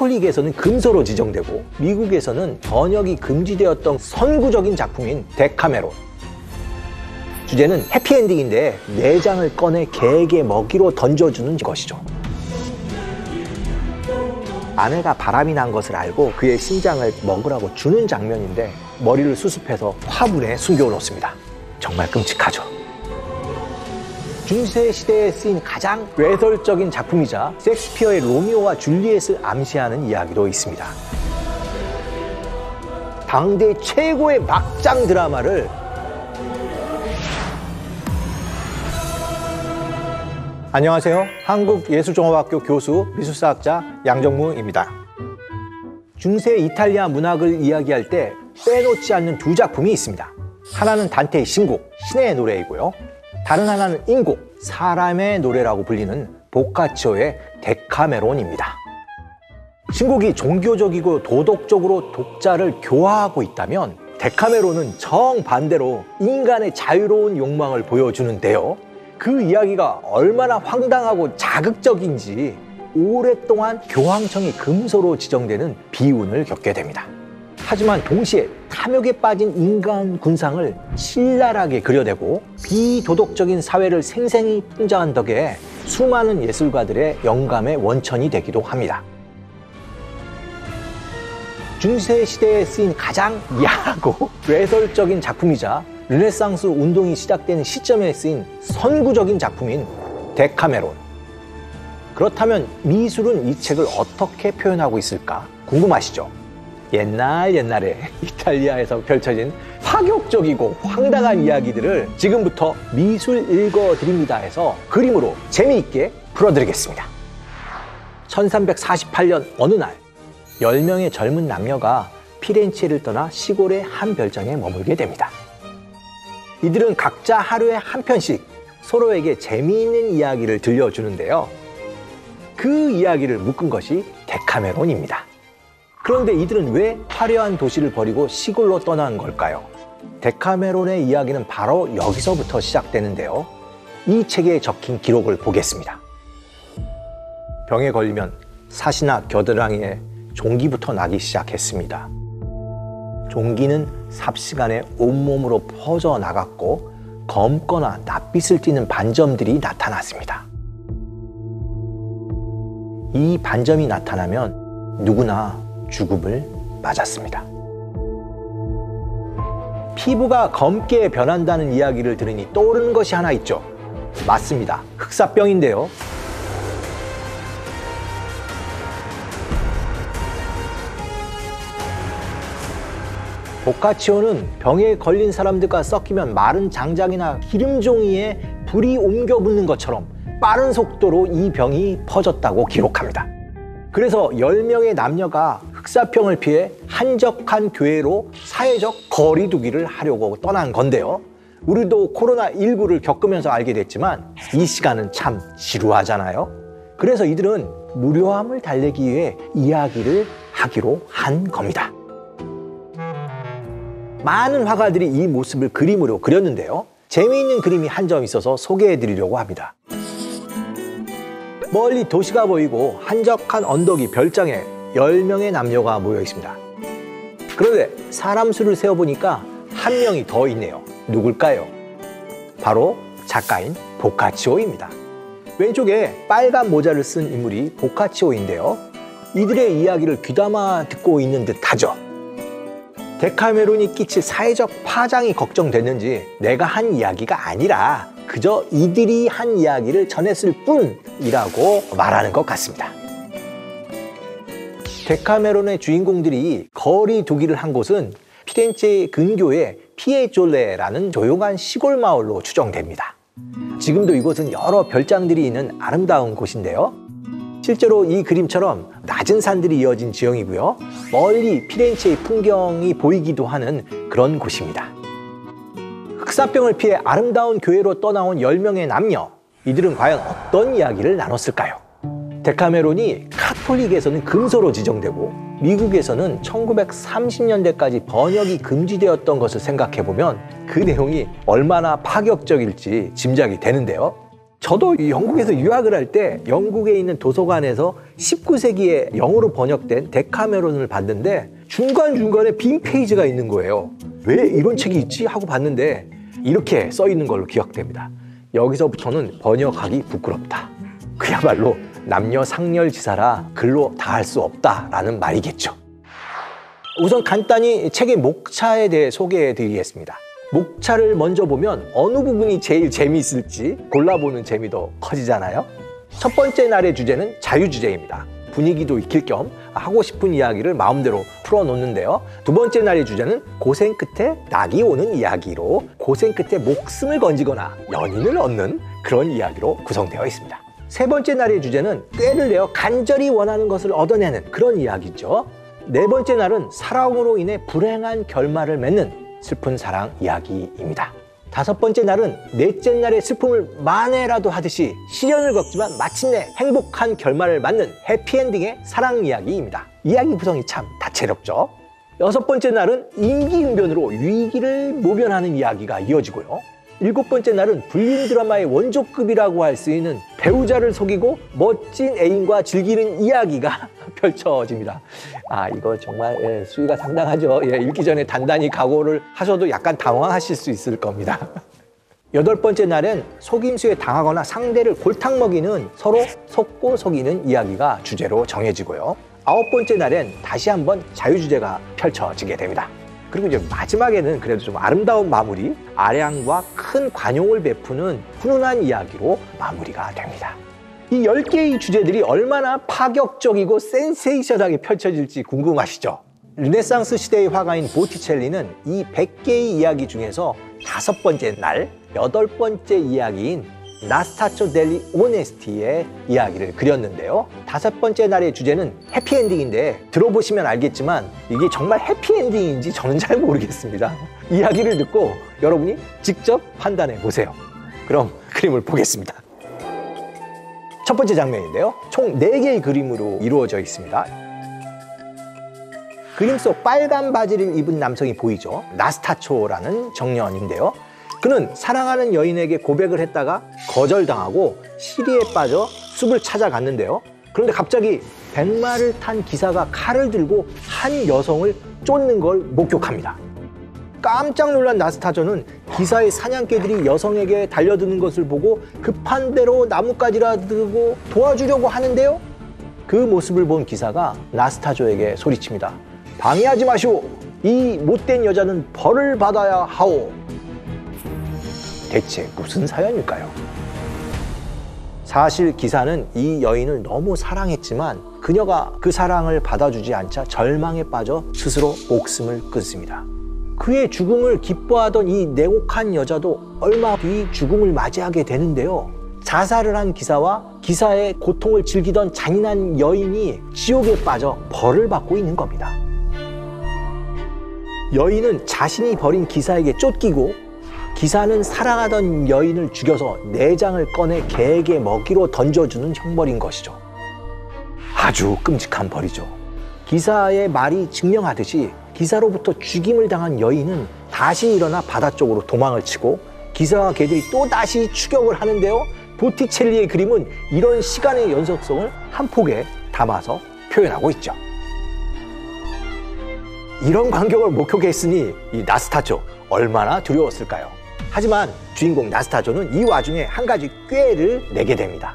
카톨릭에서는 금서로 지정되고 미국에서는 번역이 금지되었던 선구적인 작품인 데카메론. 주제는 해피엔딩인데 내장을 꺼내 개에게 먹이로 던져주는 것이죠. 아내가 바람이 난 것을 알고 그의 심장을 먹으라고 주는 장면인데 머리를 수습해서 화분에 숨겨놓습니다. 정말 끔찍하죠. 중세 시대에 쓰인 가장 외설적인 작품이자 셰익스피어의 로미오와 줄리엣을 암시하는 이야기도 있습니다. 당대 최고의 막장 드라마를 안녕하세요. 한국예술종합학교 교수 미술사학자 양정무입니다. 중세 이탈리아 문학을 이야기할 때 빼놓지 않는 두 작품이 있습니다. 하나는 단테의 신곡, 신의 노래이고요. 다른 하나는 인곡, 사람의 노래라고 불리는 보카치오의 데카메론입니다. 신곡이 종교적이고 도덕적으로 독자를 교화하고 있다면 데카메론은 정반대로 인간의 자유로운 욕망을 보여주는데요. 그 이야기가 얼마나 황당하고 자극적인지 오랫동안 교황청이 금서로 지정되는 비운을 겪게 됩니다. 하지만 동시에 탐욕에 빠진 인간 군상을 신랄하게 그려내고 비도덕적인 사회를 생생히 풍자한 덕에 수많은 예술가들의 영감의 원천이 되기도 합니다. 중세 시대에 쓰인 가장 야하고 외설적인 작품이자 르네상스 운동이 시작되는 시점에 쓰인 선구적인 작품인 데카메론. 그렇다면 미술은 이 책을 어떻게 표현하고 있을까 궁금하시죠? 옛날에 이탈리아에서 펼쳐진 파격적이고 황당한 이야기들을 지금부터 미술 읽어드립니다 해서 그림으로 재미있게 풀어드리겠습니다. 1348년 어느 날 10명의 젊은 남녀가 피렌체를 떠나 시골의 한 별장에 머물게 됩니다. 이들은 각자 하루에 한 편씩 서로에게 재미있는 이야기를 들려주는데요. 그 이야기를 묶은 것이 데카메론입니다. 그런데 이들은 왜 화려한 도시를 버리고 시골로 떠난 걸까요? 데카메론의 이야기는 바로 여기서부터 시작되는데요. 이 책에 적힌 기록을 보겠습니다. 병에 걸리면 사시나 겨드랑이에 종기부터 나기 시작했습니다. 종기는 삽시간에 온몸으로 퍼져나갔고 검거나 낯빛을 띠는 반점들이 나타났습니다. 이 반점이 나타나면 누구나 죽음을 맞았습니다. 피부가 검게 변한다는 이야기를 들으니 떠오르는 것이 하나 있죠. 맞습니다. 흑사병인데요. 보카치오는 병에 걸린 사람들과 섞이면 마른 장작이나 기름 종이에 불이 옮겨 붙는 것처럼 빠른 속도로 이 병이 퍼졌다고 기록합니다. 그래서 10명의 남녀가 흑사병을 피해 한적한 교회로 사회적 거리 두기를 하려고 떠난 건데요. 우리도 코로나19를 겪으면서 알게 됐지만 이 시간은 참 지루하잖아요. 그래서 이들은 무료함을 달래기 위해 이야기를 하기로 한 겁니다. 많은 화가들이 이 모습을 그림으로 그렸는데요. 재미있는 그림이 한 점 있어서 소개해드리려고 합니다. 멀리 도시가 보이고 한적한 언덕이 별장에 10명의 남녀가 모여 있습니다. 그런데 사람 수를 세어보니까 한 명이 더 있네요. 누굴까요? 바로 작가인 보카치오입니다. 왼쪽에 빨간 모자를 쓴 인물이 보카치오인데요. 이들의 이야기를 귀담아 듣고 있는 듯 하죠. 데카메론이 끼칠 사회적 파장이 걱정됐는지 내가 한 이야기가 아니라 그저 이들이 한 이야기를 전했을 뿐이라고 말하는 것 같습니다. 데카메론의 주인공들이 거리 두기를 한 곳은 피렌체 근교의 피에졸레라는 조용한 시골 마을로 추정됩니다. 지금도 이곳은 여러 별장들이 있는 아름다운 곳인데요. 실제로 이 그림처럼 낮은 산들이 이어진 지형이고요. 멀리 피렌체의 풍경이 보이기도 하는 그런 곳입니다. 흑사병을 피해 아름다운 교회로 떠나온 10명의 남녀. 이들은 과연 어떤 이야기를 나눴을까요? 데카메론이 카톨릭에서는 금서로 지정되고 미국에서는 1930년대까지 번역이 금지되었던 것을 생각해보면 그 내용이 얼마나 파격적일지 짐작이 되는데요. 저도 영국에서 유학을 할 때 영국에 있는 도서관에서 19세기에 영어로 번역된 데카메론을 봤는데 중간중간에 빈 페이지가 있는 거예요. 왜 이런 책이 있지? 하고 봤는데 이렇게 써 있는 걸로 기억됩니다. 여기서부터는 번역하기 부끄럽다. 그야말로 남녀 상렬지사라 글로 다 할 수 없다라는 말이겠죠. 우선 간단히 책의 목차에 대해 소개해 드리겠습니다. 목차를 먼저 보면 어느 부분이 제일 재미있을지 골라보는 재미도 커지잖아요. 첫 번째 날의 주제는 자유주제입니다. 분위기도 익힐 겸 하고 싶은 이야기를 마음대로 풀어놓는데요. 두 번째 날의 주제는 고생 끝에 낙이 오는 이야기로 고생 끝에 목숨을 건지거나 연인을 얻는 그런 이야기로 구성되어 있습니다. 세 번째 날의 주제는 꾀를 내어 간절히 원하는 것을 얻어내는 그런 이야기죠. 네 번째 날은 사랑으로 인해 불행한 결말을 맺는 슬픈 사랑 이야기입니다. 다섯 번째 날은 넷째 날의 슬픔을 만회라도 하듯이 시련을 겪지만 마침내 행복한 결말을 맞는 해피엔딩의 사랑 이야기입니다. 이야기 구성이 참 다채롭죠. 여섯 번째 날은 임기응변으로 위기를 모면하는 이야기가 이어지고요. 일곱 번째 날은 불륜 드라마의 원조급이라고 할 수 있는 배우자를 속이고 멋진 애인과 즐기는 이야기가 펼쳐집니다. 이거 정말 수위가 상당하죠. 읽기 전에 단단히 각오를 하셔도 약간 당황하실 수 있을 겁니다. 여덟 번째 날엔 속임수에 당하거나 상대를 골탕 먹이는 서로 속고 속이는 이야기가 주제로 정해지고요. 아홉 번째 날엔 다시 한번 자유주제가 펼쳐지게 됩니다. 그리고 이제 마지막에는 그래도 좀 아름다운 마무리, 아량과 큰 관용을 베푸는 훈훈한 이야기로 마무리가 됩니다. 이 10개의 주제들이 얼마나 파격적이고 센세이션하게 펼쳐질지 궁금하시죠? 르네상스 시대의 화가인 보티첼리는 이 100개의 이야기 중에서 5번째 날, 8번째 이야기인 나스타초 델리 오네스티의 이야기를 그렸는데요. 5번째 날의 주제는 해피엔딩인데 들어보시면 알겠지만 이게 정말 해피엔딩인지 저는 잘 모르겠습니다. 이야기를 듣고 여러분이 직접 판단해 보세요. 그럼 그림을 보겠습니다. 첫 번째 장면인데요. 총 4개의 그림으로 이루어져 있습니다. 그림 속 빨간 바지를 입은 남성이 보이죠. 나스타초라는 정년인데요. 그는 사랑하는 여인에게 고백을 했다가 거절당하고 시리에 빠져 숲을 찾아갔는데요. 그런데 갑자기 백마를 탄 기사가 칼을 들고 한 여성을 쫓는 걸 목격합니다. 깜짝 놀란 나스타조는 기사의 사냥개들이 여성에게 달려드는 것을 보고 급한 대로 나뭇가지라 들고 도와주려고 하는데요. 그 모습을 본 기사가 나스타조에게 소리칩니다. 방해하지 마시오. 이 못된 여자는 벌을 받아야 하오. 대체 무슨 사연일까요? 사실 기사는 이 여인을 너무 사랑했지만 그녀가 그 사랑을 받아주지 않자 절망에 빠져 스스로 목숨을 끊습니다. 그의 죽음을 기뻐하던 이 냉혹한 여자도 얼마 뒤 죽음을 맞이하게 되는데요. 자살을 한 기사와 기사의 고통을 즐기던 잔인한 여인이 지옥에 빠져 벌을 받고 있는 겁니다. 여인은 자신이 버린 기사에게 쫓기고 기사는 사랑하던 여인을 죽여서 내장을 꺼내 개에게 먹이로 던져주는 형벌인 것이죠. 아주 끔찍한 벌이죠. 기사의 말이 증명하듯이 기사로부터 죽임을 당한 여인은 다시 일어나 바다 쪽으로 도망을 치고 기사와 개들이 또다시 추격을 하는데요. 보티첼리의 그림은 이런 시간의 연속성을 한 폭에 담아서 표현하고 있죠. 이런 광경을 목격했으니 이 나스타조 얼마나 두려웠을까요? 하지만 주인공 나스타조는 이 와중에 한 가지 꾀를 내게 됩니다.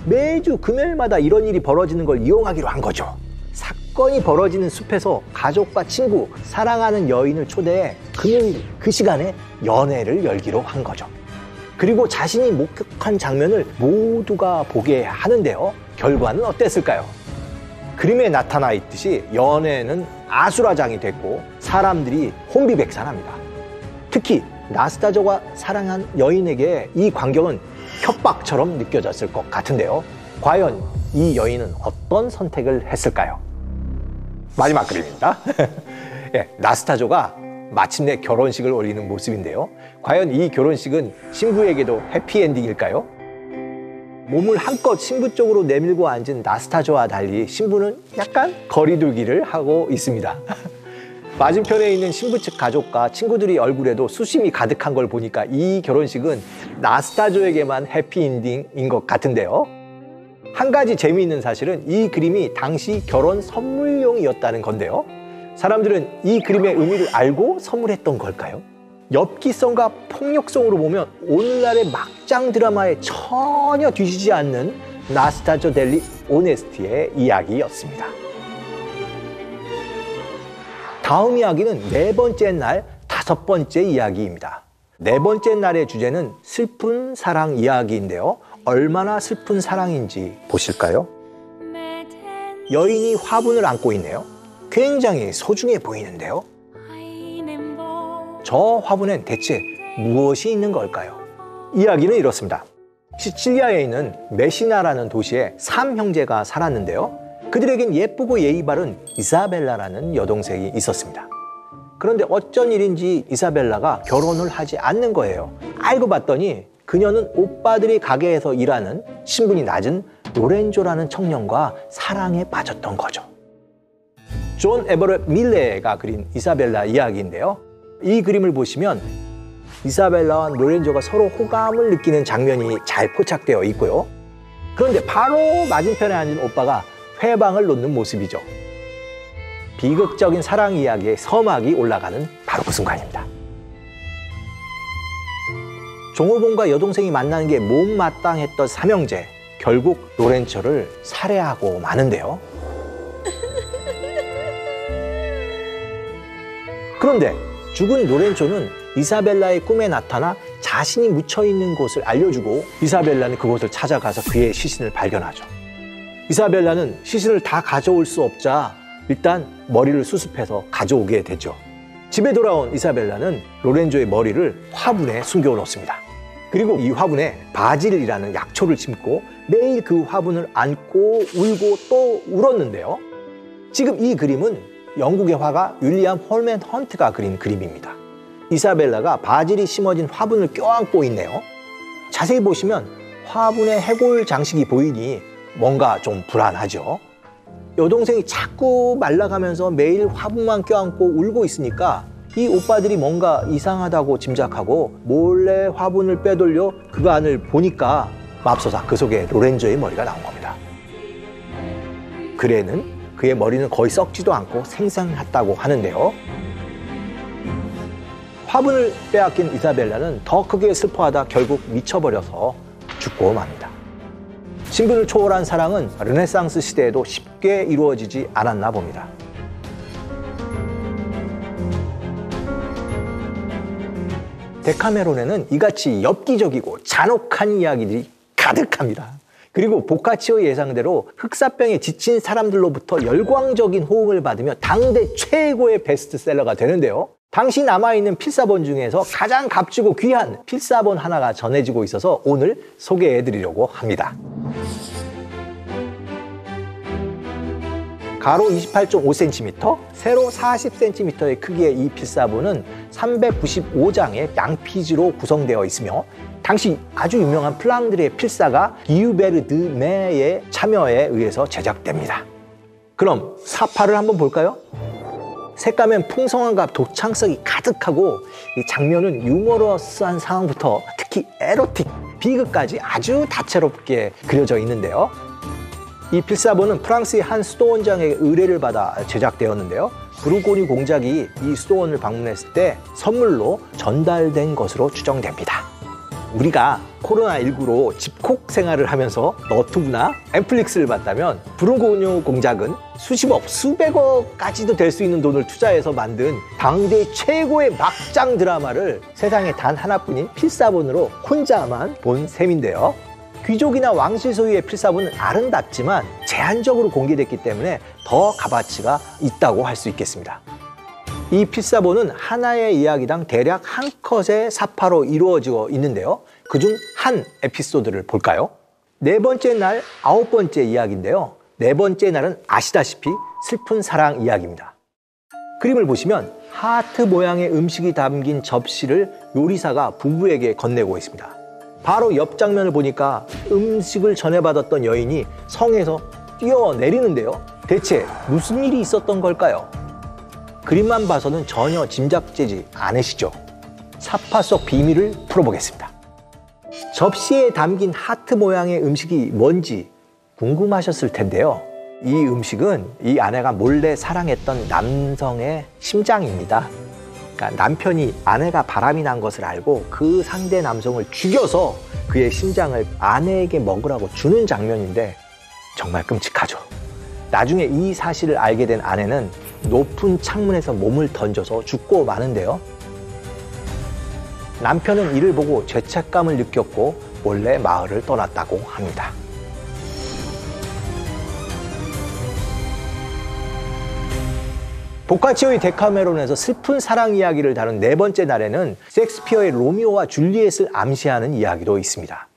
매주 금요일마다 이런 일이 벌어지는 걸 이용하기로 한 거죠. 사건이 벌어지는 숲에서 가족과 친구, 사랑하는 여인을 초대해 금요일 그 시간에 연애를 열기로 한 거죠. 그리고 자신이 목격한 장면을 모두가 보게 하는데요. 결과는 어땠을까요? 그림에 나타나 있듯이 연애는 아수라장이 됐고 사람들이 혼비백산합니다. 특히 나스타조가 사랑한 여인에게 이 광경은 협박처럼 느껴졌을 것 같은데요. 과연 이 여인은 어떤 선택을 했을까요? 마지막 그림입니다. 나스타조가 마침내 결혼식을 올리는 모습인데요. 과연 이 결혼식은 신부에게도 해피엔딩일까요? 몸을 한껏 신부 쪽으로 내밀고 앉은 나스타조와 달리 신부는 약간 거리두기를 하고 있습니다. 맞은편에 있는 신부 측 가족과 친구들이 얼굴에도 수심이 가득한 걸 보니까 이 결혼식은 나스타조에게만 해피엔딩인 것 같은데요. 한 가지 재미있는 사실은 이 그림이 당시 결혼 선물용이었다는 건데요. 사람들은 이 그림의 의미를 알고 선물했던 걸까요? 엽기성과 폭력성으로 보면 오늘날의 막장 드라마에 전혀 뒤지지 않는 나스타조 델리 오네스티의 이야기였습니다. 다음 이야기는 네 번째 날, 다섯 번째 이야기입니다. 네 번째 날의 주제는 슬픈 사랑 이야기인데요. 얼마나 슬픈 사랑인지 보실까요? 여인이 화분을 안고 있네요. 굉장히 소중해 보이는데요. 저 화분엔 대체 무엇이 있는 걸까요? 이야기는 이렇습니다. 시칠리아에 있는 메시나라는 도시에 3형제가 살았는데요. 그들에겐 예쁘고 예의 바른 이사벨라라는 여동생이 있었습니다. 그런데 어쩐 일인지 이사벨라가 결혼을 하지 않는 거예요. 알고 봤더니 그녀는 오빠들이 가게에서 일하는 신분이 낮은 로렌조라는 청년과 사랑에 빠졌던 거죠. 존 에버렛 밀레가 그린 이사벨라 이야기인데요. 이 그림을 보시면 이사벨라와 로렌조가 서로 호감을 느끼는 장면이 잘 포착되어 있고요. 그런데 바로 맞은편에 앉은 오빠가 회방을 놓는 모습이죠. 비극적인 사랑 이야기의 서막이 올라가는 바로 그 순간입니다. 종호봉과 여동생이 만나는 게 못마땅했던 삼형제, 결국 로렌초를 살해하고 마는데요. 그런데 죽은 로렌초는 이사벨라의 꿈에 나타나 자신이 묻혀있는 곳을 알려주고 이사벨라는 그곳을 찾아가서 그의 시신을 발견하죠. 이사벨라는 시신을 다 가져올 수 없자 일단 머리를 수습해서 가져오게 되죠. 집에 돌아온 이사벨라는 로렌조의 머리를 화분에 숨겨 놓습니다. 그리고 이 화분에 바질이라는 약초를 심고 매일 그 화분을 안고 울고 또 울었는데요. 지금 이 그림은 영국의 화가 윌리엄 홀맨 헌트가 그린 그림입니다. 이사벨라가 바질이 심어진 화분을 껴안고 있네요. 자세히 보시면 화분에 해골 장식이 보이니 뭔가 좀 불안하죠. 여동생이 자꾸 말라가면서 매일 화분만 껴안고 울고 있으니까 이 오빠들이 뭔가 이상하다고 짐작하고 몰래 화분을 빼돌려 그 안을 보니까 맙소사 그 속에 로렌조의 머리가 나온 겁니다. 그래는 그의 머리는 거의 썩지도 않고 생생했다고 하는데요. 화분을 빼앗긴 이사벨라는 더 크게 슬퍼하다 결국 미쳐버려서 죽고 맙니다. 신분을 초월한 사랑은 르네상스 시대에도 쉽게 이루어지지 않았나 봅니다. 데카메론에는 이같이 엽기적이고 잔혹한 이야기들이 가득합니다. 그리고 보카치오의 예상대로 흑사병에 지친 사람들로부터 열광적인 호응을 받으며 당대 최고의 베스트셀러가 되는데요. 당시 남아있는 필사본 중에서 가장 값지고 귀한 필사본 하나가 전해지고 있어서 오늘 소개해드리려고 합니다. 가로 28.5cm, 세로 40cm의 크기의 이 필사본은 395장의 양피지로 구성되어 있으며 당시 아주 유명한 플랑드르의 필사가 기유베르 드 메의 참여에 의해서 제작됩니다. 그럼 사파를 한번 볼까요? 색감엔 풍성함과 도창성이 가득하고 이 장면은 유머러스한 상황부터 특히 에로틱, 비극까지 아주 다채롭게 그려져 있는데요. 이 필사본은 프랑스의 한 수도원장에게 의뢰를 받아 제작되었는데요. 브루고뉴 공작이 이 수도원을 방문했을 때 선물로 전달된 것으로 추정됩니다. 우리가 코로나19로 집콕 생활을 하면서 너튜브나 넷플릭스를 봤다면 브루고뉴 공작은 수십억, 수백억까지도 될 수 있는 돈을 투자해서 만든 당대 최고의 막장 드라마를 세상에 단 하나뿐인 필사본으로 혼자만 본 셈인데요. 귀족이나 왕실 소유의 필사본은 아름답지만 제한적으로 공개됐기 때문에 더 값어치가 있다고 할 수 있겠습니다. 이 필사본은 하나의 이야기당 대략 한 컷의 사파로 이루어지고 있는데요. 그중 한 에피소드를 볼까요? 네 번째 날, 아홉 번째 이야기인데요. 네 번째 날은 아시다시피 슬픈 사랑 이야기입니다. 그림을 보시면 하트 모양의 음식이 담긴 접시를 요리사가 부부에게 건네고 있습니다. 바로 옆 장면을 보니까 음식을 전해받았던 여인이 성에서 뛰어내리는데요. 대체 무슨 일이 있었던 걸까요? 그림만 봐서는 전혀 짐작되지 않으시죠? 사파 속 비밀을 풀어보겠습니다. 접시에 담긴 하트 모양의 음식이 뭔지 궁금하셨을 텐데요. 이 음식은 이 아내가 몰래 사랑했던 남성의 심장입니다. 그러니까 남편이 아내가 바람이 난 것을 알고 그 상대 남성을 죽여서 그의 심장을 아내에게 먹으라고 주는 장면인데 정말 끔찍하죠. 나중에 이 사실을 알게 된 아내는 높은 창문에서 몸을 던져서 죽고 마는데요. 남편은 이를 보고 죄책감을 느꼈고 몰래 마을을 떠났다고 합니다. 보카치오의 데카메론에서 슬픈 사랑 이야기를 다룬 네 번째 날에는 셰익스피어의 로미오와 줄리엣을 암시하는 이야기도 있습니다.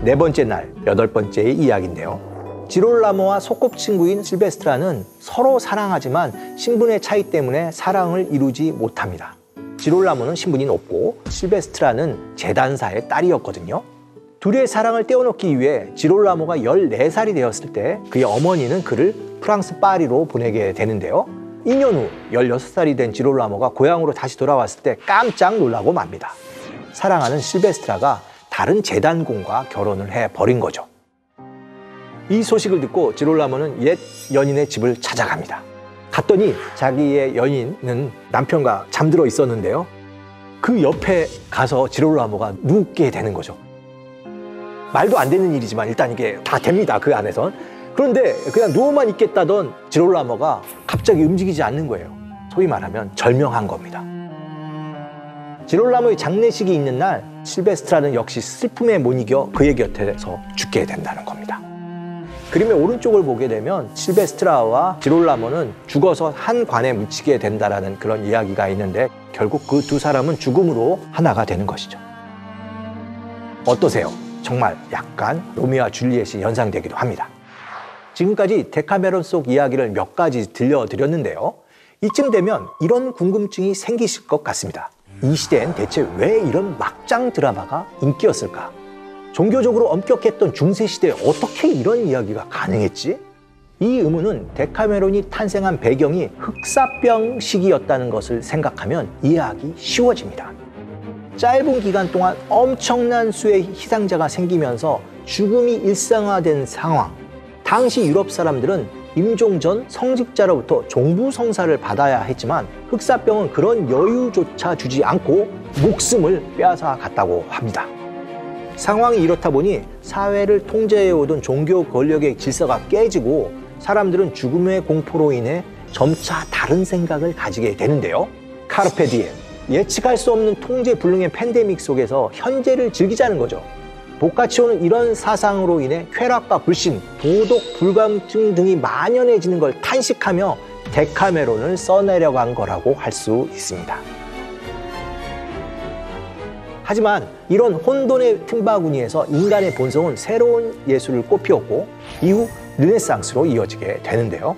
네 번째 날, 여덟 번째의 이야기인데요. 지롤라모와 소꿉친구인 실베스트라는 서로 사랑하지만 신분의 차이 때문에 사랑을 이루지 못합니다. 지롤라모는 신분이 높고 실베스트라는 재단사의 딸이었거든요. 둘의 사랑을 떼어놓기 위해 지롤라모가 14살이 되었을 때 그의 어머니는 그를 프랑스 파리로 보내게 되는데요. 2년 후 16살이 된 지롤라모가 고향으로 다시 돌아왔을 때 깜짝 놀라고 맙니다. 사랑하는 실베스트라가 다른 재단공과 결혼을 해버린 거죠. 이 소식을 듣고 지롤라모는 옛 연인의 집을 찾아갑니다. 갔더니 자기의 연인은 남편과 잠들어 있었는데요. 그 옆에 가서 지롤라모가 눕게 되는 거죠. 말도 안 되는 일이지만 일단 이게 다 됩니다, 그 안에선. 그런데 그냥 누워만 있겠다던 지롤라모가 갑자기 움직이지 않는 거예요. 소위 말하면 절명한 겁니다. 지롤라모의 장례식이 있는 날 실베스트라는 역시 슬픔에 못 이겨 그의 곁에서 죽게 된다는 겁니다. 그림의 오른쪽을 보게 되면 실베스트라와 지롤라모는 죽어서 한 관에 묻히게 된다는 그런 이야기가 있는데 결국 그 두 사람은 죽음으로 하나가 되는 것이죠. 어떠세요? 정말 약간 로미오와 줄리엣이 연상되기도 합니다. 지금까지 데카메론 속 이야기를 몇 가지 들려드렸는데요. 이쯤 되면 이런 궁금증이 생기실 것 같습니다. 이 시대엔 대체 왜 이런 막장 드라마가 인기였을까? 종교적으로 엄격했던 중세시대에 어떻게 이런 이야기가 가능했지? 이 의문은 데카메론이 탄생한 배경이 흑사병 시기였다는 것을 생각하면 이해하기 쉬워집니다. 짧은 기간 동안 엄청난 수의 희생자가 생기면서 죽음이 일상화된 상황. 당시 유럽 사람들은 임종 전 성직자로부터 종부성사를 받아야 했지만 흑사병은 그런 여유조차 주지 않고 목숨을 빼앗아 갔다고 합니다. 상황이 이렇다 보니 사회를 통제해오던 종교 권력의 질서가 깨지고 사람들은 죽음의 공포로 인해 점차 다른 생각을 가지게 되는데요. 카르페 디엠, 예측할 수 없는 통제 불능의 팬데믹 속에서 현재를 즐기자는 거죠. 보카치오는 이런 사상으로 인해 쾌락과 불신, 도덕 불감증 등이 만연해지는 걸 탄식하며 데카메론을 써내려간 거라고 할 수 있습니다. 하지만 이런 혼돈의 틈바구니에서 인간의 본성은 새로운 예술을 꽃피웠고 이후 르네상스로 이어지게 되는데요.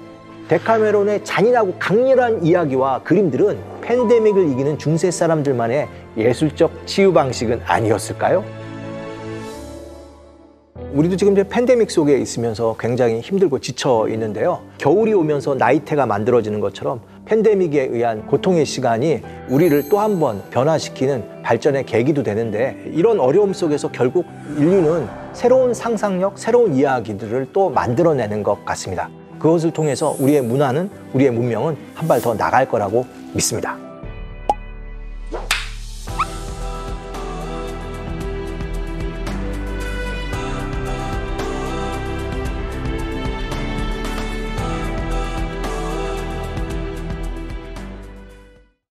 데카메론의 잔인하고 강렬한 이야기와 그림들은 팬데믹을 이기는 중세 사람들만의 예술적 치유 방식은 아니었을까요? 우리도 지금 팬데믹 속에 있으면서 굉장히 힘들고 지쳐 있는데요. 겨울이 오면서 나이테가 만들어지는 것처럼 팬데믹에 의한 고통의 시간이 우리를 또 한 번 변화시키는 발전의 계기도 되는데 이런 어려움 속에서 결국 인류는 새로운 상상력, 새로운 이야기들을 또 만들어내는 것 같습니다. 그것을 통해서 우리의 문화는, 우리의 문명은 한 발 더 나갈 거라고 믿습니다.